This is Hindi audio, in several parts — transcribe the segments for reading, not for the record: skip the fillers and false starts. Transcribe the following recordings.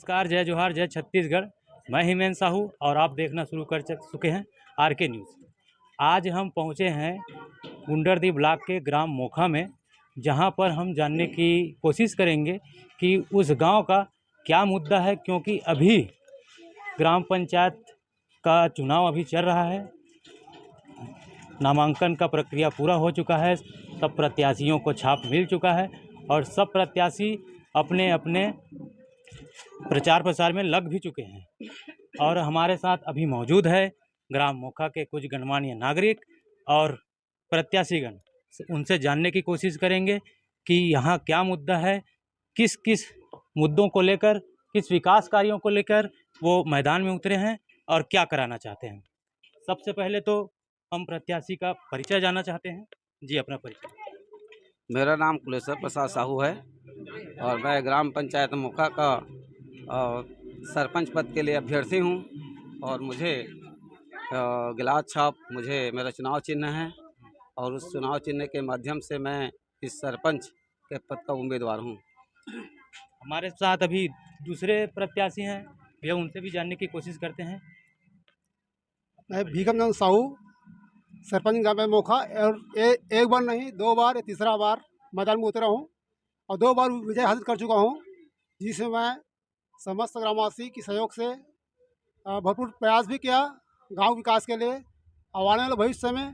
नमस्कार, जय जोहार, जय छत्तीसगढ़। मैं हिमेंद्र साहू और आप देखना शुरू कर चुके हैं आरके न्यूज़। आज हम पहुंचे हैं गुंडरदी ब्लॉक के ग्राम मोखा में, जहां पर हम जानने की कोशिश करेंगे कि उस गांव का क्या मुद्दा है, क्योंकि अभी ग्राम पंचायत का चुनाव अभी चल रहा है। नामांकन का प्रक्रिया पूरा हो चुका है, सब प्रत्याशियों को छाप मिल चुका है और सब प्रत्याशी अपने अपने प्रचार प्रसार में लग भी चुके हैं। और हमारे साथ अभी मौजूद है ग्राम मोखा के कुछ गणमान्य नागरिक और प्रत्याशीगण। उनसे जानने की कोशिश करेंगे कि यहाँ क्या मुद्दा है, किस किस मुद्दों को लेकर, किस विकास कार्यों को लेकर वो मैदान में उतरे हैं और क्या कराना चाहते हैं। सबसे पहले तो हम प्रत्याशी का परिचय जानना चाहते हैं। जी, अपना परिचय। मेरा नाम कुलेश्वर प्रसाद साहू है और मैं ग्राम पंचायत मोखा का सरपंच पद के लिए अभ्यर्थी हूं और मुझे गिलास छाप मुझे मेरा चुनाव चिन्ह है और उस चुनाव चिन्ह के माध्यम से मैं इस सरपंच के पद का उम्मीदवार हूं। हमारे साथ अभी दूसरे प्रत्याशी हैं, भैया उनसे भी जानने की कोशिश करते हैं। मैं भीखमचंद साहू, सरपंच ग्राम मोखा और एक बार नहीं 2 बार या तीसरा बार मैदान में उतरा हूँ और 2 बार विजय हासिल कर चुका हूँ, जिसमें मैं समस्त ग्रामवासी के सहयोग से भरपूर प्रयास भी किया गांव विकास के लिए। आने वाले भविष्य में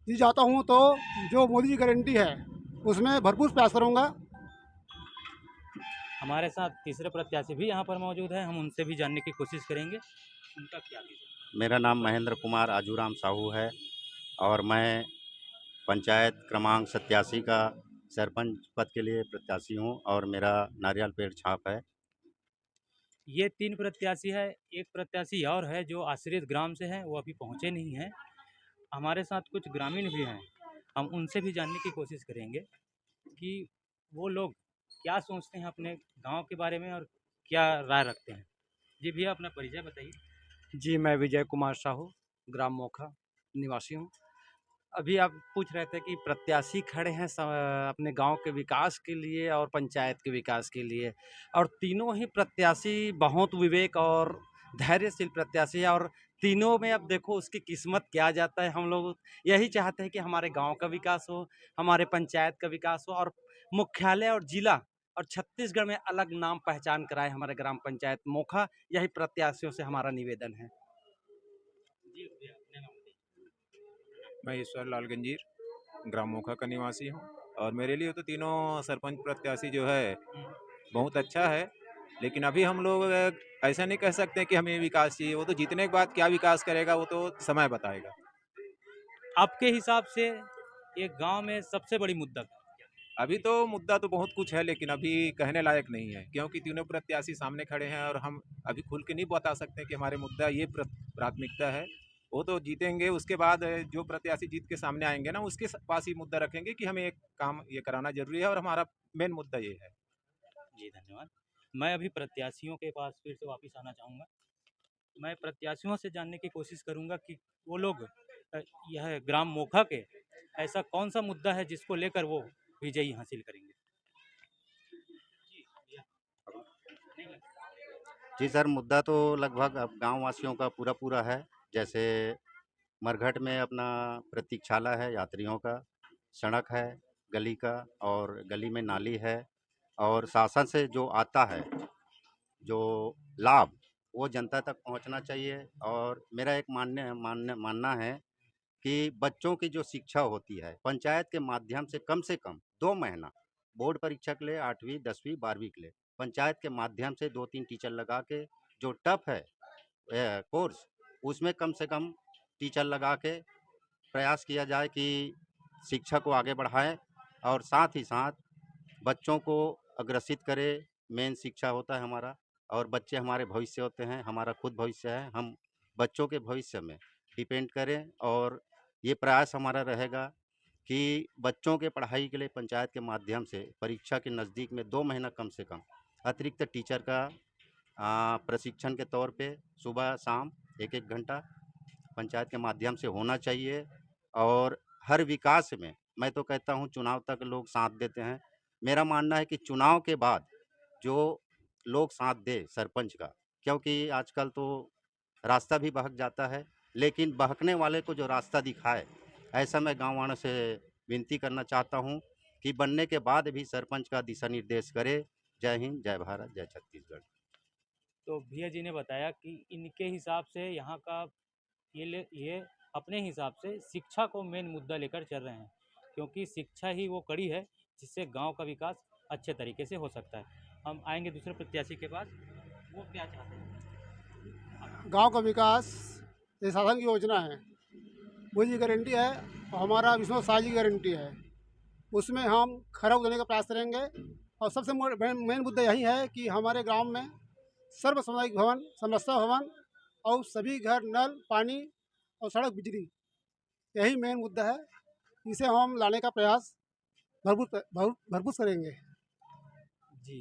जी चाहता हूँ तो जो मोदी की गारंटी है उसमें भरपूर प्रयास करूँगा। हमारे साथ तीसरे प्रत्याशी भी यहाँ पर मौजूद है, हम उनसे भी जानने की कोशिश करेंगे उनका क्या विजन। मेरा नाम महेंद्र कुमार आजूराम साहू है और मैं पंचायत क्रमांक 87 का सरपंच पद के लिए प्रत्याशी हूँ और मेरा नारियल पेड़ छाप है। ये 3 प्रत्याशी है, एक प्रत्याशी और है जो आश्रित ग्राम से है, वो अभी पहुँचे नहीं हैं। हमारे साथ कुछ ग्रामीण भी हैं, हम उनसे भी जानने की कोशिश करेंगे कि वो लोग क्या सोचते हैं अपने गांव के बारे में और क्या राय रखते हैं। जी भैया, अपना परिचय बताइए। जी, मैं विजय कुमार साहू, ग्राम मोखा निवासी हूँ। अभी आप पूछ रहे थे कि प्रत्याशी खड़े हैं अपने गांव के विकास के लिए और पंचायत के विकास के लिए, और तीनों ही प्रत्याशी बहुत विवेक और धैर्यशील प्रत्याशी है। और तीनों में अब देखो उसकी किस्मत क्या जाता है। हम लोग यही चाहते हैं कि हमारे गांव का विकास हो, हमारे पंचायत का विकास हो और मुख्यालय और जिला और छत्तीसगढ़ में अलग नाम पहचान कराए हमारे ग्राम पंचायत मोखा। यही प्रत्याशियों से हमारा निवेदन है। जी भैया, अपने नाम बताइए। मैं ईश्वर लाल गंजीर ग्राम मोखा का निवासी हूँ और मेरे लिए तो तीनों सरपंच प्रत्याशी जो है बहुत अच्छा है, लेकिन अभी हम लोग ऐसा नहीं कह सकते कि हमें विकास चाहिए। वो तो जीतने के बाद क्या विकास करेगा वो तो समय बताएगा। आपके हिसाब से एक गांव में सबसे बड़ी मुद्दा क्या है? अभी तो मुद्दा तो बहुत कुछ है, लेकिन अभी कहने लायक नहीं है क्योंकि तीनों प्रत्याशी सामने खड़े हैं और हम अभी खुल के नहीं बता सकते कि हमारे मुद्दा ये प्राथमिकता है। वो तो जीतेंगे उसके बाद जो प्रत्याशी जीत के सामने आएंगे ना, उसके पास ही मुद्दा रखेंगे कि हमें एक काम ये कराना जरूरी है और हमारा मेन मुद्दा ये है। जी धन्यवाद। मैं अभी प्रत्याशियों के पास फिर से वापस आना चाहूँगा। मैं प्रत्याशियों से जानने की कोशिश करूँगा कि वो लोग यह ग्राम मोखा के ऐसा कौन सा मुद्दा है जिसको लेकर वो विजयी हासिल करेंगे। जी सर, मुद्दा तो लगभग अब गाँव वासियों का पूरा पूरा है। जैसे मरघट में अपना प्रतीक्षालय है यात्रियों का, सड़क है गली का और गली में नाली है और शासन से जो आता है जो लाभ वो जनता तक पहुंचना चाहिए। और मेरा एक मानना है कि बच्चों की जो शिक्षा होती है पंचायत के माध्यम से कम 2 महीना बोर्ड परीक्षा के लिए 8वीं 10वीं 12वीं के लिए पंचायत के माध्यम से 2-3 टीचर लगा के जो टफ है कोर्स उसमें कम से कम टीचर लगा के प्रयास किया जाए कि शिक्षा को आगे बढ़ाएं और साथ ही साथ बच्चों को अग्रसित करे। मेन शिक्षा होता है हमारा और बच्चे हमारे भविष्य होते हैं, हमारा खुद भविष्य है। हम बच्चों के भविष्य में डिपेंड करें और ये प्रयास हमारा रहेगा कि बच्चों के पढ़ाई के लिए पंचायत के माध्यम से परीक्षा के नज़दीक में 2 महीना कम से कम अतिरिक्त टीचर का प्रशिक्षण के तौर पे सुबह शाम 1-1 घंटा पंचायत के माध्यम से होना चाहिए। और हर विकास में मैं तो कहता हूँ चुनाव तक लोग साथ देते हैं। मेरा मानना है कि चुनाव के बाद जो लोग साथ दे सरपंच का, क्योंकि आजकल तो रास्ता भी बहक जाता है, लेकिन बहकने वाले को जो रास्ता दिखाए, ऐसा मैं गाँव वालों से विनती करना चाहता हूँ कि बनने के बाद भी सरपंच का दिशा निर्देश करे। जय हिंद, जय भारत, जय छत्तीसगढ़। तो भैया जी ने बताया कि इनके हिसाब से यहाँ का ये अपने हिसाब से शिक्षा को मेन मुद्दा लेकर चल रहे हैं, क्योंकि शिक्षा ही वो कड़ी है जिससे गांव का विकास अच्छे तरीके से हो सकता है। हम आएंगे दूसरे प्रत्याशी के पास, वो क्या चाहते हैं। गांव का विकास ये शासन की योजना है, मुझे गारंटी है और हमारा विश्वनाथ शाह जी की गारंटी है। उसमें हम खरा उतरने का प्रयास करेंगे। और सबसे मेन मुद्दा यही है कि हमारे गांव में सर्व सामुदायिक भवन, समरसता भवन और सभी घर नल, पानी और सड़क, बिजली, यही मेन मुद्दा है। इसे हम लाने का प्रयास भरपूर करेंगे। जी,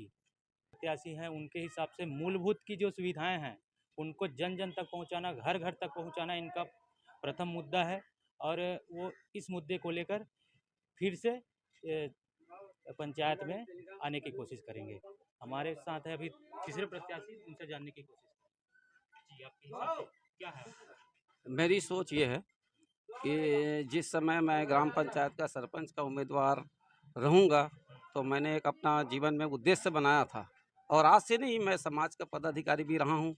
प्रत्याशी हैं उनके हिसाब से मूलभूत की जो सुविधाएं हैं उनको जन जन तक पहुंचाना, घर घर तक पहुंचाना इनका प्रथम मुद्दा है। और वो इस मुद्दे को लेकर फिर से पंचायत में आने की कोशिश करेंगे। हमारे साथ है अभी तीसरे प्रत्याशी, उनसे जानने की कोशिश। जी, आपके हिसाब से क्या है? मेरी सोच ये है कि जिस समय मैं ग्राम पंचायत का सरपंच का उम्मीदवार रहूँगा, तो मैंने एक अपना जीवन में उद्देश्य बनाया था। और आज से नहीं, मैं समाज का पदाधिकारी भी रहा हूँ।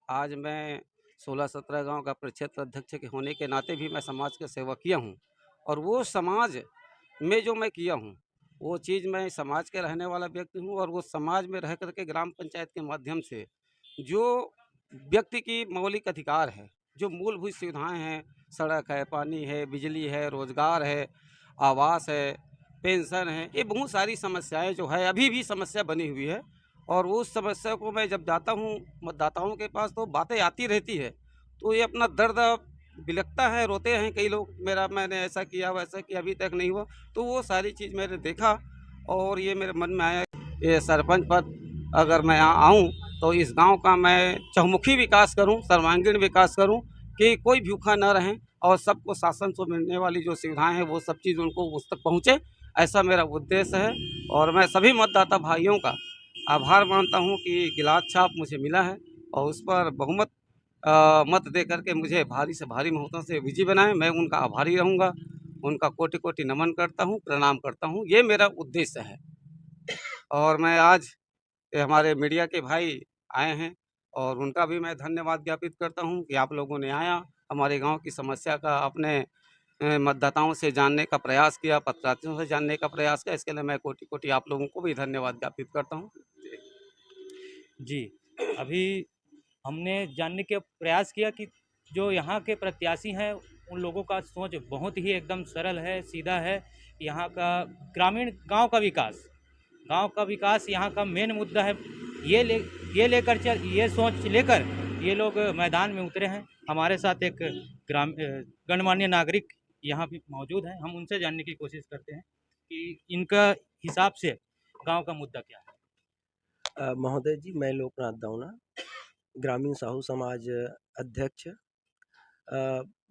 आज मैं 16-17 गांव का परिक्षेत्र अध्यक्ष के होने के नाते भी मैं समाज का सेवा किया हूँ। और वो समाज में जो मैं किया हूँ, वो चीज़, मैं समाज के रहने वाला व्यक्ति हूँ। और वो समाज में रह करके ग्राम पंचायत के माध्यम से जो व्यक्ति की मौलिक अधिकार है, जो मूलभूत सुविधाएं हैं, सड़क है, पानी है, बिजली है, रोजगार है, आवास है, पेंशन है, ये बहुत सारी समस्याएं जो है अभी भी समस्या बनी हुई है। और उस समस्या को मैं जब जाता हूँ मतदाताओं के पास, तो बातें आती रहती है, तो ये अपना दर्द बिलखता है, रोते हैं कई लोग, मैंने ऐसा किया वैसा किया, अभी तक नहीं हुआ। तो वो सारी चीज़ मैंने देखा और ये मेरे मन में आया, ये सरपंच पद अगर मैं यहाँ आऊँ तो इस गांव का मैं चहुमुखी विकास करूं, सर्वांगीण विकास करूं, कि कोई भूखा न रहे और सबको शासन से मिलने वाली जो सुविधाएं हैं वो सब चीज़ उनको उस तक पहुँचे, ऐसा मेरा उद्देश्य है। और मैं सभी मतदाता भाइयों का आभार मानता हूं कि गिलास छाप मुझे मिला है और उस पर बहुमत मत दे करके मुझे भारी से भारी मतों से विजयी बनाए। मैं उनका आभारी रहूँगा, उनका कोटि कोटि नमन करता हूँ, प्रणाम करता हूँ। ये मेरा उद्देश्य है। और मैं आज ये हमारे मीडिया के भाई आए हैं और उनका भी मैं धन्यवाद ज्ञापित करता हूं कि आप लोगों ने आया, हमारे गांव की समस्या का अपने मतदाताओं से जानने का प्रयास किया, पत्रार्थियों से जानने का प्रयास किया। इसके लिए मैं कोटि कोटि आप लोगों को भी धन्यवाद ज्ञापित करता हूं। जी, अभी हमने जानने के प्रयास किया कि जो यहाँ के प्रत्याशी हैं उन लोगों का सोच बहुत ही एकदम सरल है, सीधा है। यहाँ का ग्रामीण गांव का विकास यहाँ का मेन मुद्दा है। ये सोच लेकर ये लोग मैदान में उतरे हैं। हमारे साथ एक गणमान्य नागरिक यहाँ भी मौजूद हैं, हम उनसे जानने की कोशिश करते हैं कि इनका हिसाब से गांव का मुद्दा क्या है। महोदय जी, मैं लोकनाथ दावना, ग्रामीण साहू समाज अध्यक्ष।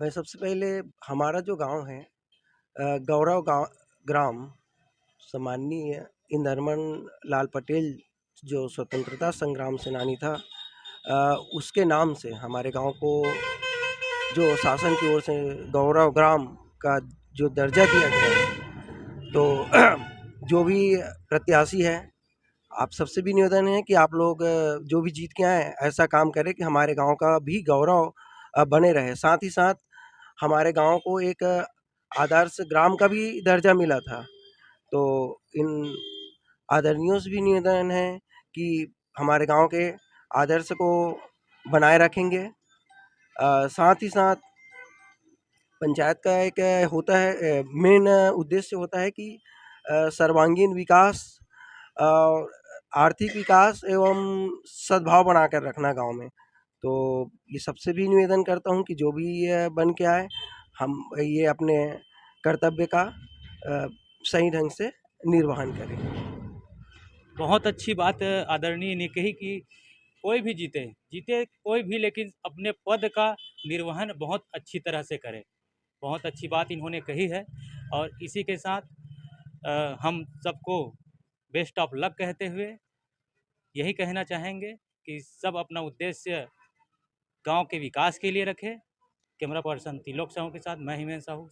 मैं सबसे पहले हमारा जो गांव है, गौरव गांव ग्राम सम्माननीय इंदरमन लाल पटेल जो स्वतंत्रता संग्राम सेनानी था, उसके नाम से हमारे गांव को जो शासन की ओर से गौरव ग्राम का जो दर्जा दिया गया है, तो जो भी प्रत्याशी है, आप सबसे भी निवेदन है कि आप लोग जो भी जीत के आए ऐसा काम करें कि हमारे गांव का भी गौरव बने रहे। साथ ही साथ हमारे गांव को एक आदर्श ग्राम का भी दर्जा मिला था। तो इन आदरणीयों से भी निवेदन है कि हमारे गांव के आदर्श को बनाए रखेंगे। साथ ही साथ पंचायत का एक होता है, मेन उद्देश्य होता है कि सर्वांगीण विकास और आर्थिक विकास एवं सद्भाव बनाकर रखना गांव में। तो ये सबसे भी निवेदन करता हूं कि जो भी बन के आए, हम ये अपने कर्तव्य का सही ढंग से निर्वहन करें। बहुत अच्छी बात आदरणीय ने कही कि कोई भी जीते कोई भी, लेकिन अपने पद का निर्वहन बहुत अच्छी तरह से करे। बहुत अच्छी बात इन्होंने कही है। और इसी के साथ हम सबको बेस्ट ऑफ लक कहते हुए यही कहना चाहेंगे कि सब अपना उद्देश्य गांव के विकास के लिए रखें। कैमरा पर्सन तिलोक साहू के साथ मैं हिमेश साहू।